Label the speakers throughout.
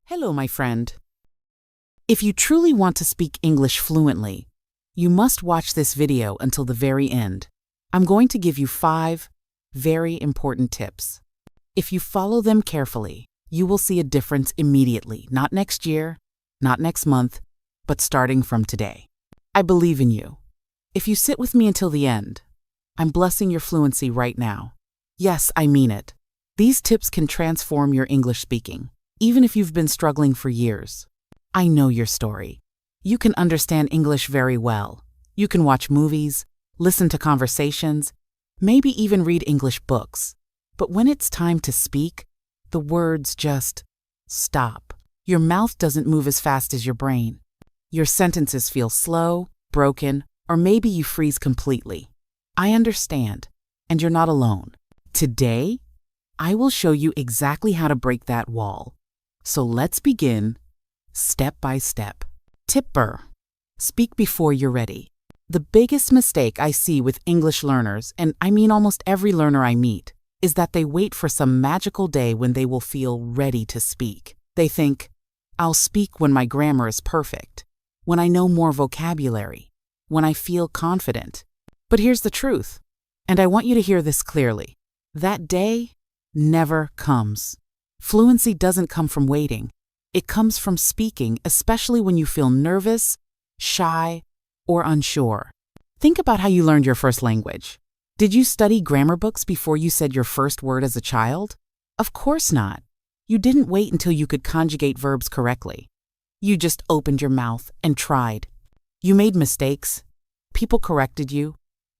Speaker 1: Hello, my friend. If you truly want to speak English fluently, you must watch this video until the very end. I'm going to give you 5 very important tips. If you follow them carefully, you will see a difference immediately, not next year, not next month, but starting from today. I believe in you. If you sit with me until the end, I'm blessing your fluency right now. Yes, I mean it. These tips can transform your English speaking, even if you've been struggling for years. I know your story. You can understand English very well. You can watch movies, listen to conversations, maybe even read English books. But when it's time to speak, the words just stop. Your mouth doesn't move as fast as your brain. Your sentences feel slow, broken, or maybe you freeze completely. I understand, and you're not alone. Today, I will show you exactly how to break that wall. So let's begin step by step. Tip Burr. Speak before you're ready. The biggest mistake I see with English learners, and I mean almost every learner I meet, is that they wait for some magical day when they will feel ready to speak. They think, I'll speak when my grammar is perfect, when I know more vocabulary, when I feel confident. But here's the truth, and I want you to hear this clearly. That day never comes. Fluency doesn't come from waiting. It comes from speaking, especially when you feel nervous, shy, or unsure. Think about how you learned your first language. Did you study grammar books before you said your first word as a child? Of course not. You didn't wait until you could conjugate verbs correctly. You just opened your mouth and tried. You made mistakes, people corrected you,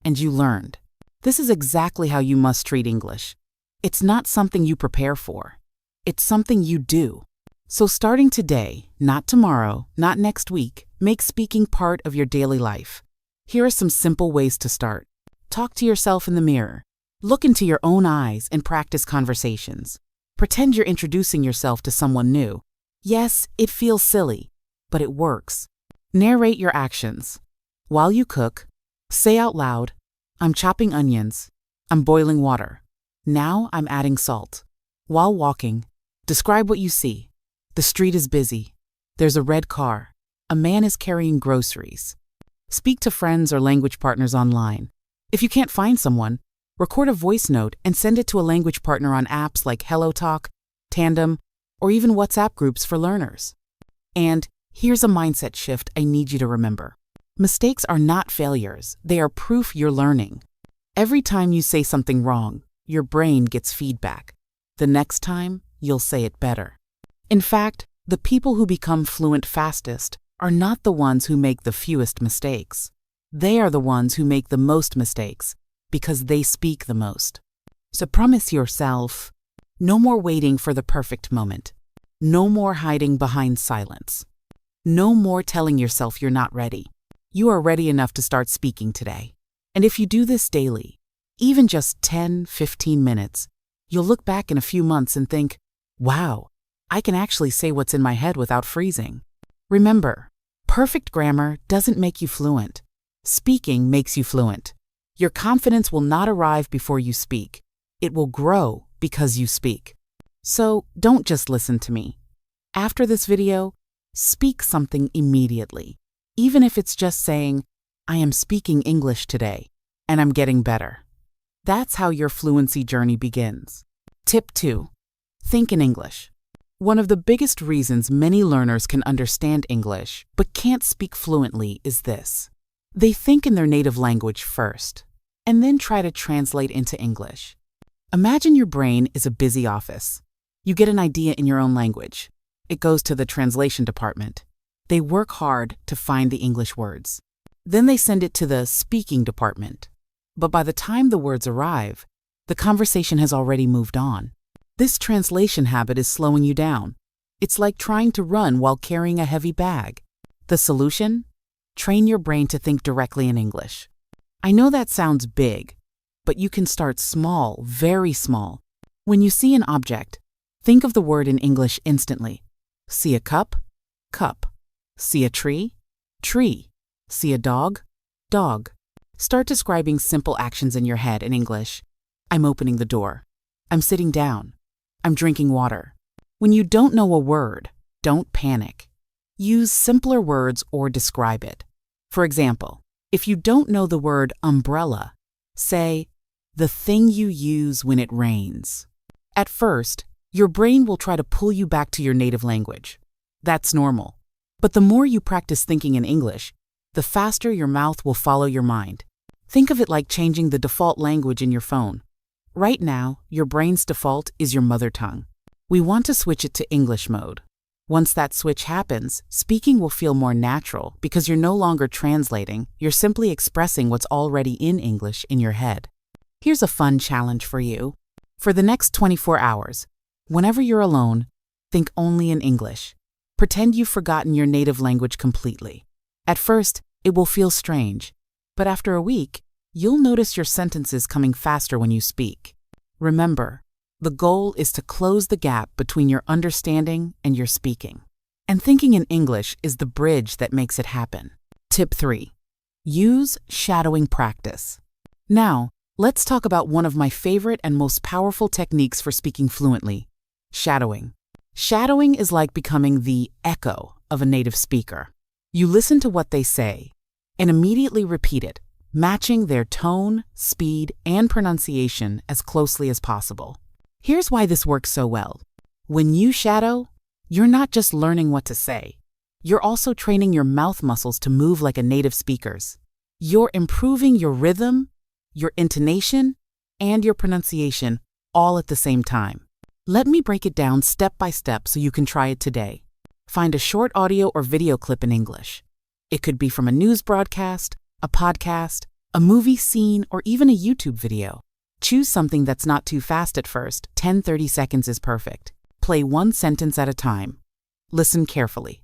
Speaker 1: and you learned. This is exactly how you must treat English. It's not something you prepare for. It's something you do. So starting today, not tomorrow, not next week, make speaking part of your daily life. Here are some simple ways to start. Talk to yourself in the mirror. Look into your own eyes and practice conversations. Pretend you're introducing yourself to someone new. Yes, it feels silly, but it works. Narrate your actions. While you cook, say out loud, I'm chopping onions. I'm boiling water. Now I'm adding salt. While walking, describe what you see. The street is busy. There's a red car. A man is carrying groceries. Speak to friends or language partners online. If you can't find someone, record a voice note and send it to a language partner on apps like HelloTalk, Tandem, or even WhatsApp groups for learners. And here's a mindset shift I need you to remember. Mistakes are not failures. They are proof you're learning. Every time you say something wrong, your brain gets feedback. The next time, you'll say it better. In fact, the people who become fluent fastest are not the ones who make the fewest mistakes. They are the ones who make the most mistakes because they speak the most. So promise yourself, no more waiting for the perfect moment. No more hiding behind silence. No more telling yourself you're not ready. You are ready enough to start speaking today. And if you do this daily, even just 10-15 minutes, you'll look back in a few months and think, wow, I can actually say what's in my head without freezing. Remember, perfect grammar doesn't make you fluent. Speaking makes you fluent. Your confidence will not arrive before you speak. It will grow because you speak. So don't just listen to me. After this video, speak something immediately. Even if it's just saying, I am speaking English today, and I'm getting better. That's how your fluency journey begins. Tip 2. Think in English. One of the biggest reasons many learners can understand English but can't speak fluently is this. They think in their native language first, and then try to translate into English. Imagine your brain is a busy office. You get an idea in your own language. It goes to the translation department. They work hard to find the English words. Then they send it to the speaking department. But by the time the words arrive, the conversation has already moved on. This translation habit is slowing you down. It's like trying to run while carrying a heavy bag. The solution? Train your brain to think directly in English. I know that sounds big, but you can start small, very small. When you see an object, think of the word in English instantly. See a cup? Cup. See a tree? Tree. See a dog? Dog. Start describing simple actions in your head in English. I'm opening the door. I'm sitting down. I'm drinking water. When you don't know a word, don't panic. Use simpler words or describe it. For example, if you don't know the word umbrella, say, the thing you use when it rains. At first, your brain will try to pull you back to your native language. That's normal. But the more you practice thinking in English, the faster your mouth will follow your mind. Think of it like changing the default language in your phone. Right now, your brain's default is your mother tongue. We want to switch it to English mode. Once that switch happens, speaking will feel more natural because you're no longer translating, you're simply expressing what's already in English in your head. Here's a fun challenge for you. For the next 24 hours, whenever you're alone, think only in English. Pretend you've forgotten your native language completely. At first, it will feel strange, but after a week, you'll notice your sentences coming faster when you speak. Remember, the goal is to close the gap between your understanding and your speaking. And thinking in English is the bridge that makes it happen. Tip 3. Use shadowing practice. Now, let's talk about one of my favorite and most powerful techniques for speaking fluently: shadowing. Shadowing is like becoming the echo of a native speaker. You listen to what they say and immediately repeat it, matching their tone, speed, and pronunciation as closely as possible. Here's why this works so well. When you shadow, you're not just learning what to say. You're also training your mouth muscles to move like a native speaker's. You're improving your rhythm, your intonation, and your pronunciation all at the same time. Let me break it down step by step so you can try it today. Find a short audio or video clip in English. It could be from a news broadcast, a podcast, a movie scene, or even a YouTube video. Choose something that's not too fast at first. 10-30 seconds is perfect. Play one sentence at a time. Listen carefully.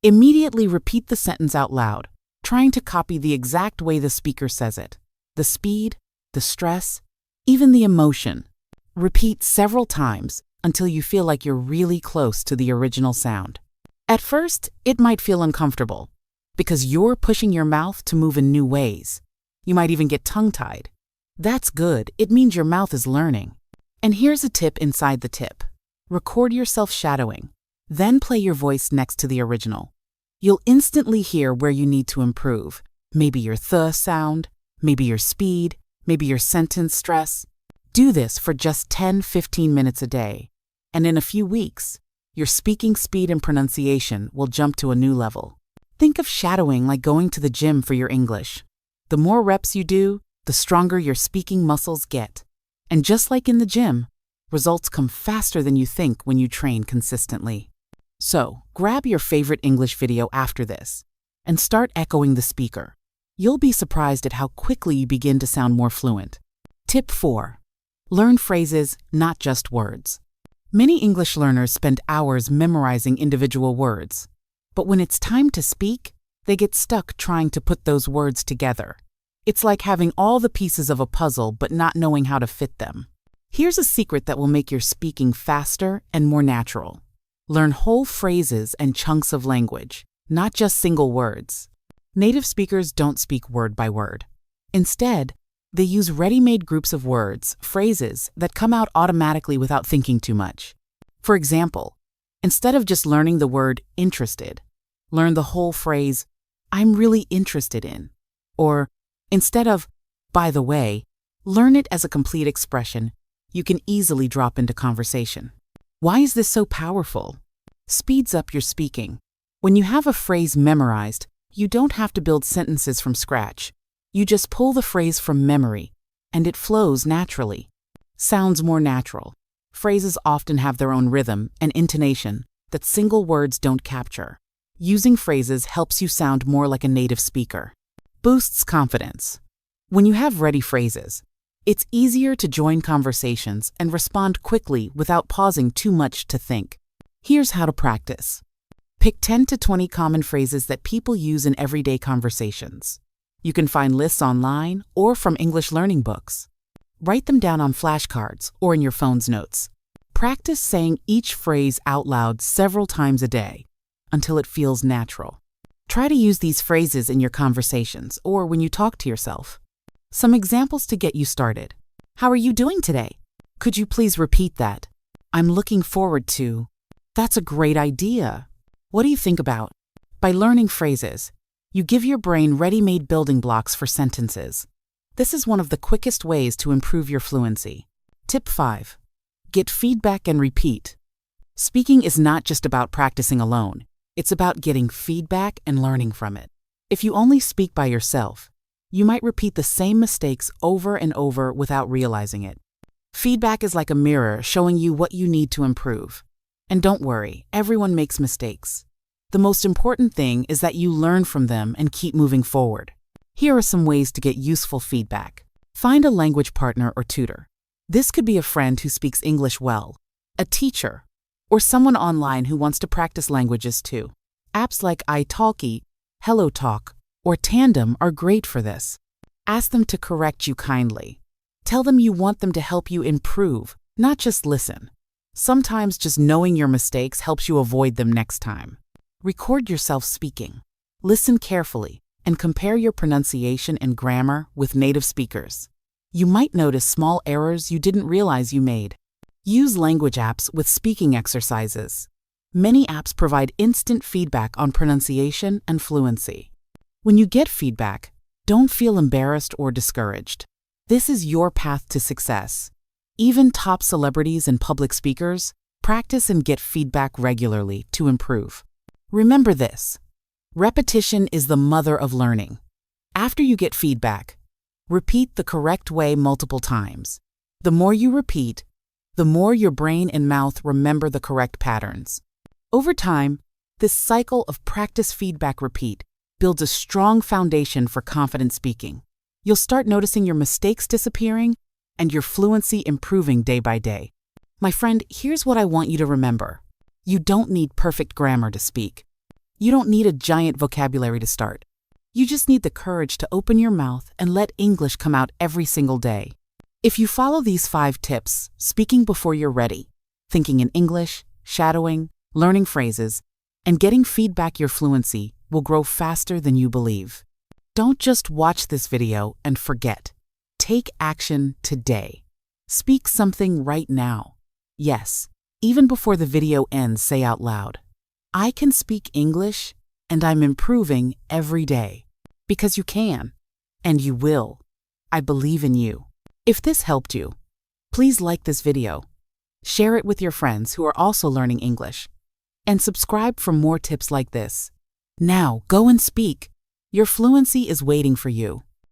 Speaker 1: Immediately repeat the sentence out loud, trying to copy the exact way the speaker says it. The speed, the stress, even the emotion. Repeat several times until you feel like you're really close to the original sound. At first, it might feel uncomfortable because you're pushing your mouth to move in new ways. You might even get tongue-tied. That's good. It means your mouth is learning. And here's a tip inside the tip. Record yourself shadowing, then play your voice next to the original. You'll instantly hear where you need to improve. Maybe your th sound, maybe your speed, maybe your sentence stress. Do this for just 10-15 minutes a day, and in a few weeks, your speaking speed and pronunciation will jump to a new level. Think of shadowing like going to the gym for your English. The more reps you do, the stronger your speaking muscles get. And just like in the gym, results come faster than you think when you train consistently. So, grab your favorite English video after this and start echoing the speaker. You'll be surprised at how quickly you begin to sound more fluent. Tip 4. Learn phrases, not just words. Many English learners spend hours memorizing individual words, but when it's time to speak, they get stuck trying to put those words together. It's like having all the pieces of a puzzle but not knowing how to fit them. Here's a secret that will make your speaking faster and more natural. Learn whole phrases and chunks of language, not just single words. Native speakers don't speak word by word. Instead, they use ready-made groups of words, phrases that come out automatically without thinking too much. For example, instead of just learning the word interested, learn the whole phrase, I'm really interested in. Or instead of, by the way, learn it as a complete expression you can easily drop into conversation. Why is this so powerful? Speeds up your speaking. When you have a phrase memorized, you don't have to build sentences from scratch. You just pull the phrase from memory, and it flows naturally. Sounds more natural. Phrases often have their own rhythm and intonation that single words don't capture. Using phrases helps you sound more like a native speaker. Boosts confidence. When you have ready phrases, it's easier to join conversations and respond quickly without pausing too much to think. Here's how to practice. Pick 10 to 20 common phrases that people use in everyday conversations. You can find lists online or from English learning books. Write them down on flashcards or in your phone's notes. Practice saying each phrase out loud several times a day until it feels natural. Try to use these phrases in your conversations or when you talk to yourself. Some examples to get you started. How are you doing today? Could you please repeat that? I'm looking forward to. That's a great idea. What do you think about? By learning phrases, you give your brain ready-made building blocks for sentences. This is one of the quickest ways to improve your fluency. Tip 5. Get feedback and repeat. Speaking is not just about practicing alone. It's about getting feedback and learning from it. If you only speak by yourself, you might repeat the same mistakes over and over without realizing it. Feedback is like a mirror showing you what you need to improve. And don't worry, everyone makes mistakes. The most important thing is that you learn from them and keep moving forward. Here are some ways to get useful feedback. Find a language partner or tutor. This could be a friend who speaks English well, a teacher, or someone online who wants to practice languages too. Apps like italki, HelloTalk, or Tandem are great for this. Ask them to correct you kindly. Tell them you want them to help you improve, not just listen. Sometimes just knowing your mistakes helps you avoid them next time. Record yourself speaking. Listen carefully and compare your pronunciation and grammar with native speakers. You might notice small errors you didn't realize you made. Use language apps with speaking exercises. Many apps provide instant feedback on pronunciation and fluency. When you get feedback, don't feel embarrassed or discouraged. This is your path to success. Even top celebrities and public speakers practice and get feedback regularly to improve. Remember this: repetition is the mother of learning. After you get feedback, repeat the correct way multiple times. The more you repeat, the more your brain and mouth remember the correct patterns. Over time, this cycle of practice, feedback, repeat builds a strong foundation for confident speaking. You'll start noticing your mistakes disappearing and your fluency improving day by day. My friend, here's what I want you to remember. You don't need perfect grammar to speak. You don't need a giant vocabulary to start. You just need the courage to open your mouth and let English come out every single day. If you follow these 5 tips, speaking before you're ready, thinking in English, shadowing, learning phrases, and getting feedback, your fluency will grow faster than you believe. Don't just watch this video and forget. Take action today. Speak something right now. Yes, even before the video ends, say out loud, I can speak English and I'm improving every day. Because you can, and you will. I believe in you. If this helped you, please like this video, share it with your friends who are also learning English, and subscribe for more tips like this. Now, go and speak. Your fluency is waiting for you.